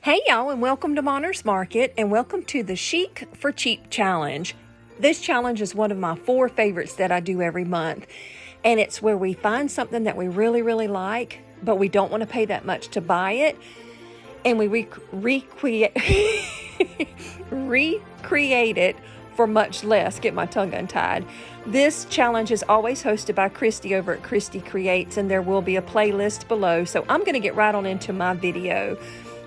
Hey y'all, and welcome to Monner's Market, and welcome to the Chic for Cheap Challenge. This challenge is one of my 4 favorites that I do every month, and it's where we find something that we really like, but we don't want to pay that much to buy it, and we recreate it for much less. Get my tongue untied. This challenge is always hosted by Christi over at Christi Creates, and there will be a playlist below, so I'm going to get right on into my video.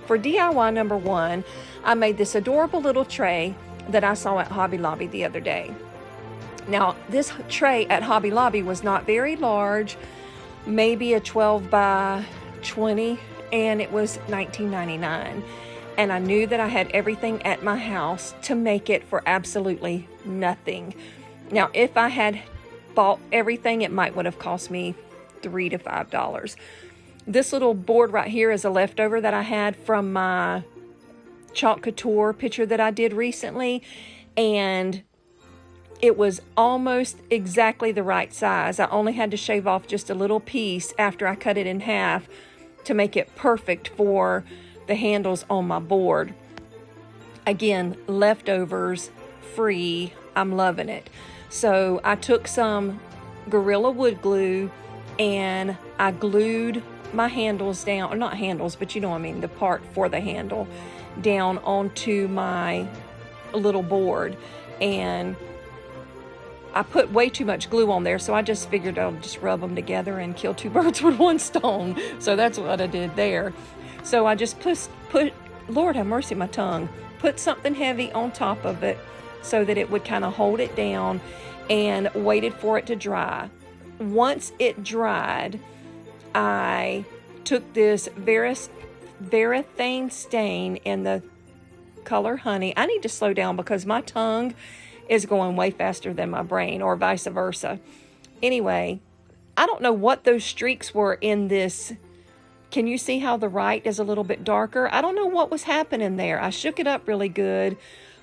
For DIY number 1, I made this adorable little tray that I saw at Hobby Lobby the other day. Now, this tray at Hobby Lobby was not very large, maybe a 12 by 20, and it was $19.99. And I knew that I had everything at my house to make it for absolutely nothing. Now, if I had bought everything, it would have cost me $3 to $5. This little board right here is a leftover that I had from my chalk couture picture that I did recently, and it was almost exactly the right size. I only had to shave off just a little piece after I cut it in half to make it perfect for the handles on my board. Again, leftovers, free. I'm loving it. So I took some Gorilla wood glue and I glued my handles down, or not handles, but you know what I mean, the part for the handle, down onto my little board. And I put way too much glue on there, so I just figured I'll just rub them together and kill 2 birds with 1 stone. So that's what I did there. So I just put Lord have mercy, my tongue, put something heavy on top of it so that it would kind of hold it down, and waited for it to dry. Once it dried, I took this Varathane stain in the color Honey. I need to slow down because my tongue is going way faster than my brain, or vice versa. Anyway, I don't know what those streaks were in this. Can you see how the right is a little bit darker? I don't know what was happening there. I shook it up really good,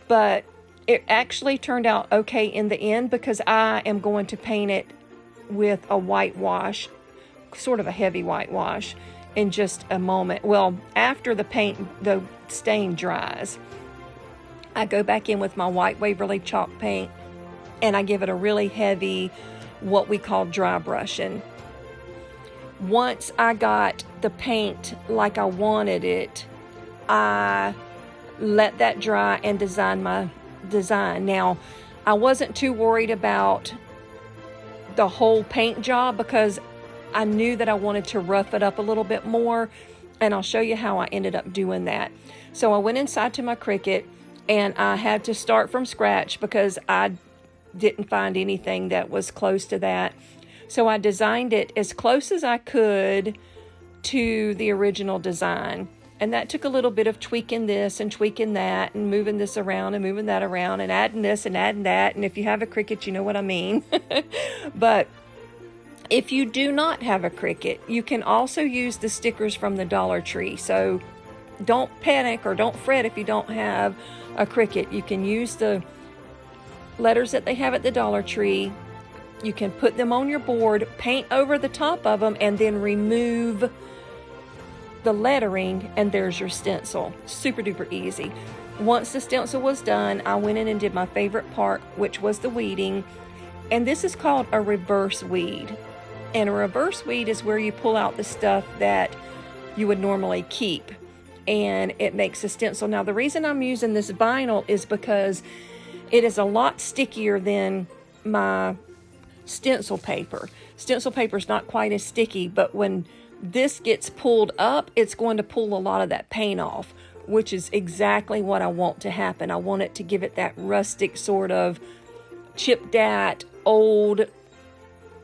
but it actually turned out okay in the end because I am going to paint it with a whitewash, sort of a heavy whitewash, in just a moment. Well, after the stain dries, I go back in with my white Waverly chalk paint and I give it a really heavy, what we call dry brushing. Once I got the paint like I wanted it, I let that dry and design my design. Now, I wasn't too worried about the whole paint job because I knew that I wanted to rough it up a little bit more, and I'll show you how I ended up doing that. So I went inside to my Cricut, and I had to start from scratch because I didn't find anything that was close to that. So I designed it as close as I could to the original design. And that took a little bit of tweaking this and tweaking that and moving this around and moving that around and adding this and adding that. And if you have a Cricut, you know what I mean. But if you do not have a Cricut, you can also use the stickers from the Dollar Tree. So don't panic or don't fret if you don't have a Cricut. You can use the letters that they have at the Dollar Tree. You can put them on your board, paint over the top of them, and then remove the lettering, and there's your stencil. Super duper easy. Once the stencil was done, I went in and did my favorite part, which was the weeding. And this is called a reverse weed. And a reverse weed is where you pull out the stuff that you would normally keep, and it makes a stencil. Now, the reason I'm using this vinyl is because it is a lot stickier than my stencil paper. Stencil paper is not quite as sticky, but when this gets pulled up, it's going to pull a lot of that paint off, which is exactly what I want to happen. I want it to give it that rustic sort of chipped at, old,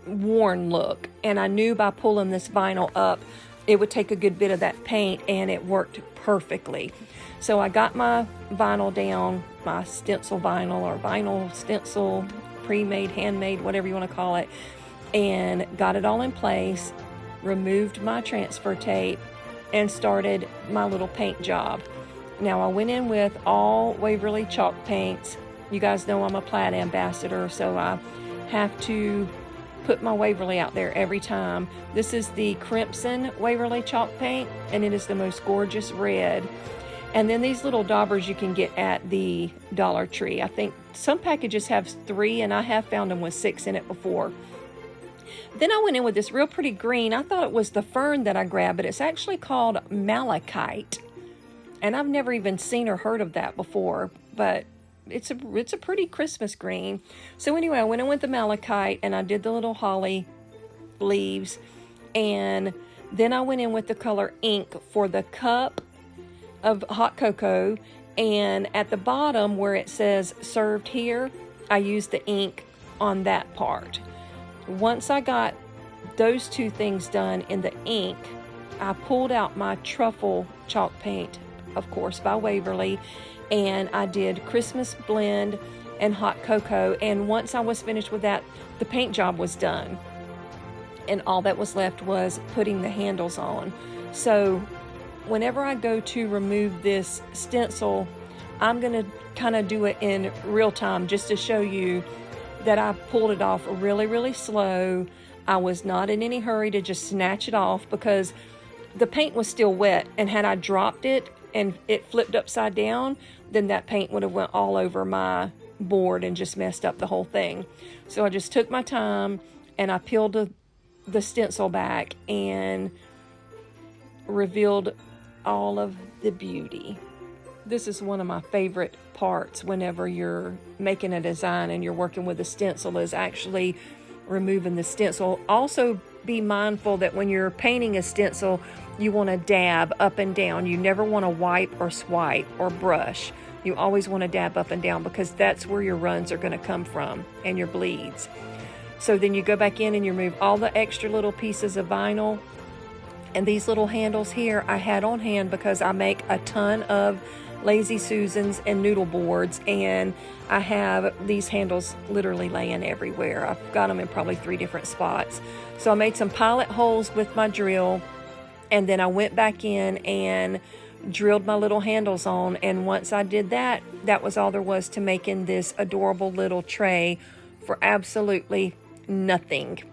worn look. And I knew by pulling this vinyl up, it would take a good bit of that paint, and it worked perfectly. So I got my vinyl down, my stencil vinyl or vinyl stencil, pre-made, handmade, whatever you want to call it, and got it all in place, removed my transfer tape, and started my little paint job. Now, I went in with all Waverly chalk paints. You guys know I'm a plaid ambassador, so I have to put my Waverly out there every time. This is the Crimson Waverly chalk paint, and it is the most gorgeous red. And then these little daubers you can get at the Dollar Tree. I think some packages have 3, and I have found them with 6 in it before. Then I went in with this real pretty green. I thought it was the fern that I grabbed, but it's actually called malachite. And I've never even seen or heard of that before, but it's a pretty Christmas green. So anyway, I went in with the malachite, and I did the little holly leaves. And then I went in with the color ink for the cup of hot cocoa, and at the bottom where it says served here, I used the ink on that part. Once I got those 2 things done in the ink, I pulled out my truffle chalk paint, of course, by Waverly, and I did Christmas blend and hot cocoa. And once I was finished with that, the paint job was done, and all that was left was putting the handles on. So whenever I go to remove this stencil, I'm going to kind of do it in real time just to show you that I pulled it off really, really slow. I was not in any hurry to just snatch it off because the paint was still wet, and had I dropped it and it flipped upside down, then that paint would have went all over my board and just messed up the whole thing. So I just took my time, and I peeled the stencil back and revealed all of the beauty. This is one of my favorite parts whenever you're making a design and you're working with a stencil, is actually removing the stencil. Also, be mindful that when you're painting a stencil, you want to dab up and down. You never want to wipe or swipe or brush. You always want to dab up and down, because that's where your runs are going to come from and your bleeds. So then you go back in and you remove all the extra little pieces of vinyl. And these little handles here I had on hand because I make a ton of Lazy Susans and noodle boards, and I have these handles literally laying everywhere. I've got them in probably 3 different spots. So I made some pilot holes with my drill, and then I went back in and drilled my little handles on. And once I did that, that was all there was to making this adorable little tray for absolutely nothing.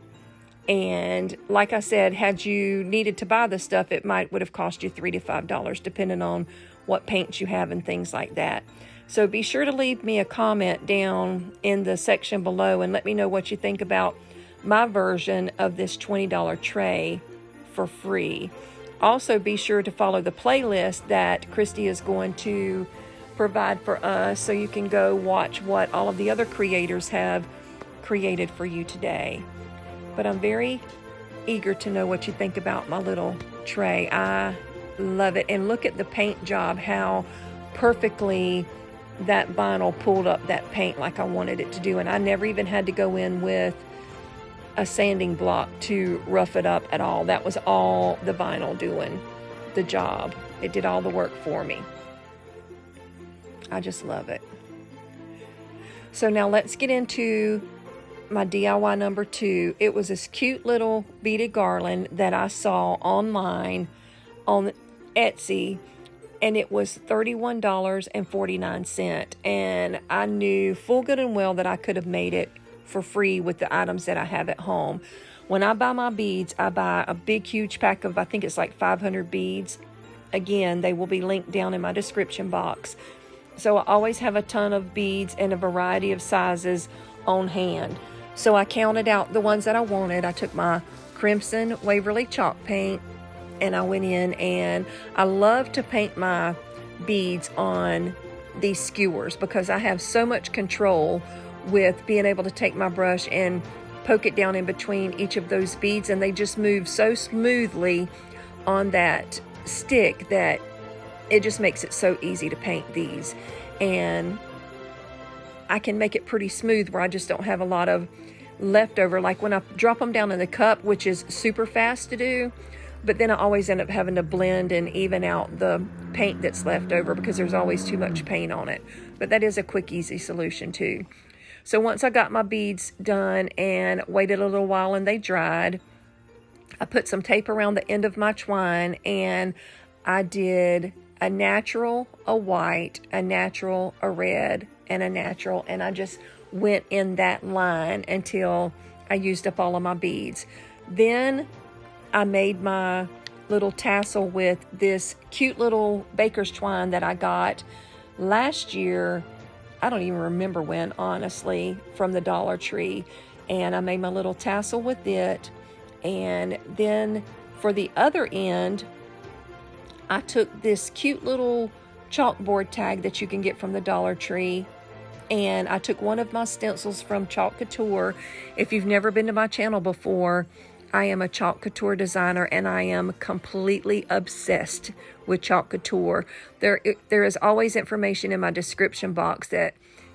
And like I said, had you needed to buy this stuff, it would have cost you $3 to $5, depending on what paints you have and things like that. So be sure to leave me a comment down in the section below and let me know what you think about my version of this $20 tray for free. Also, be sure to follow the playlist that Christi is going to provide for us, so you can go watch what all of the other creators have created for you today. But I'm very eager to know what you think about my little tray. I love it. And look at the paint job, how perfectly that vinyl pulled up that paint like I wanted it to do. And I never even had to go in with a sanding block to rough it up at all. That was all the vinyl doing the job. It did all the work for me. I just love it. So now let's get into my DIY number 2. It was this cute little beaded garland that I saw online on Etsy, and it was $31.49. And I knew full good and well that I could have made it for free with the items that I have at home. When I buy my beads, I buy a big, huge pack of, I think it's like 500 beads. Again, they will be linked down in my description box. So I always have a ton of beads in a variety of sizes on hand. So I counted out the ones that I wanted. I took my crimson Waverly chalk paint, and I went in, and I love to paint my beads on these skewers because I have so much control with being able to take my brush and poke it down in between each of those beads, and they just move so smoothly on that stick that it just makes it so easy to paint these. And I can make it pretty smooth where I just don't have a lot of leftover, like when I drop them down in the cup, which is super fast to do, but then I always end up having to blend and even out the paint that's left over because there's always too much paint on it. But that is a quick, easy solution too. So once I got my beads done and waited a little while and they dried, I put some tape around the end of my twine, and I did a natural, a white, a natural, a red, and a natural, and I just went in that line until I used up all of my beads. Then I made my little tassel with this cute little baker's twine that I got last year. I don't even remember when, honestly, from the Dollar Tree. And I made my little tassel with it. And then for the other end, I took this cute little chalkboard tag that you can get from the Dollar Tree, and I took one of my stencils from Chalk Couture. If you've never been to my channel before, I am a Chalk Couture designer, and I am completely obsessed with Chalk Couture. There is always information in my description box that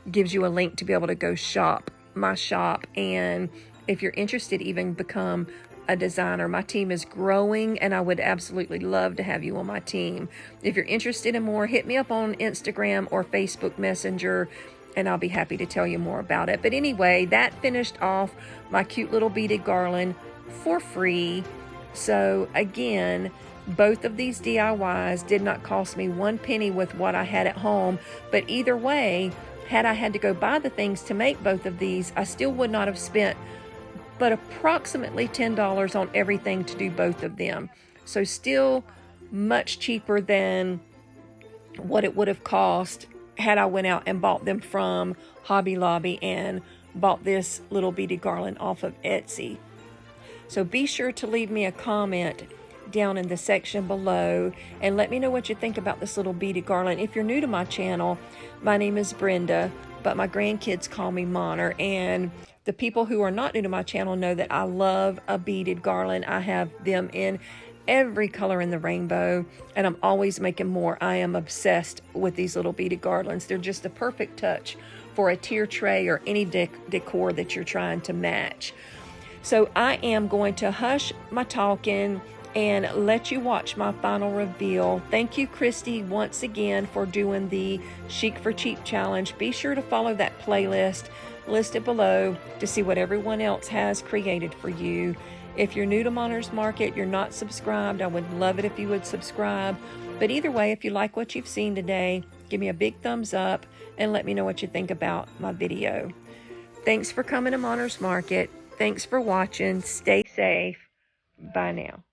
gives you a link to be able to go shop my shop, and if you're interested, even become a designer. My team is growing, and I would absolutely love to have you on my team. If you're interested in more, hit me up on Instagram or Facebook Messenger, and I'll be happy to tell you more about it. But anyway, that finished off my cute little beaded garland for free. So again, both of these DIYs did not cost me 1 penny with what I had at home, but either way, had I had to go buy the things to make both of these, I still would not have spent but approximately $10 on everything to do both of them. So still much cheaper than what it would have cost had I went out and bought them from Hobby Lobby and bought this little beaded garland off of Etsy. So be sure to leave me a comment down in the section below and let me know what you think about this little beaded garland. If you're new to my channel, my name is Brenda, but my grandkids call me Monner, and the people who are not new to my channel know that I love a beaded garland. I have them in every color in the rainbow, and I'm always making more. I am obsessed with these little beaded garlands. They're just a perfect touch for a tier tray or any decor that you're trying to match. So I am going to hush my talking and let you watch my final reveal. Thank you, Christi, once again for doing the Chic for Cheap challenge. Be sure to follow that playlist listed below to see what everyone else has created for you. If you're new to Monner's Market, you're not subscribed, I would love it if you would subscribe. But either way, if you like what you've seen today, give me a big thumbs up and let me know what you think about my video. Thanks for coming to Monner's Market. Thanks for watching. Stay safe. Bye now.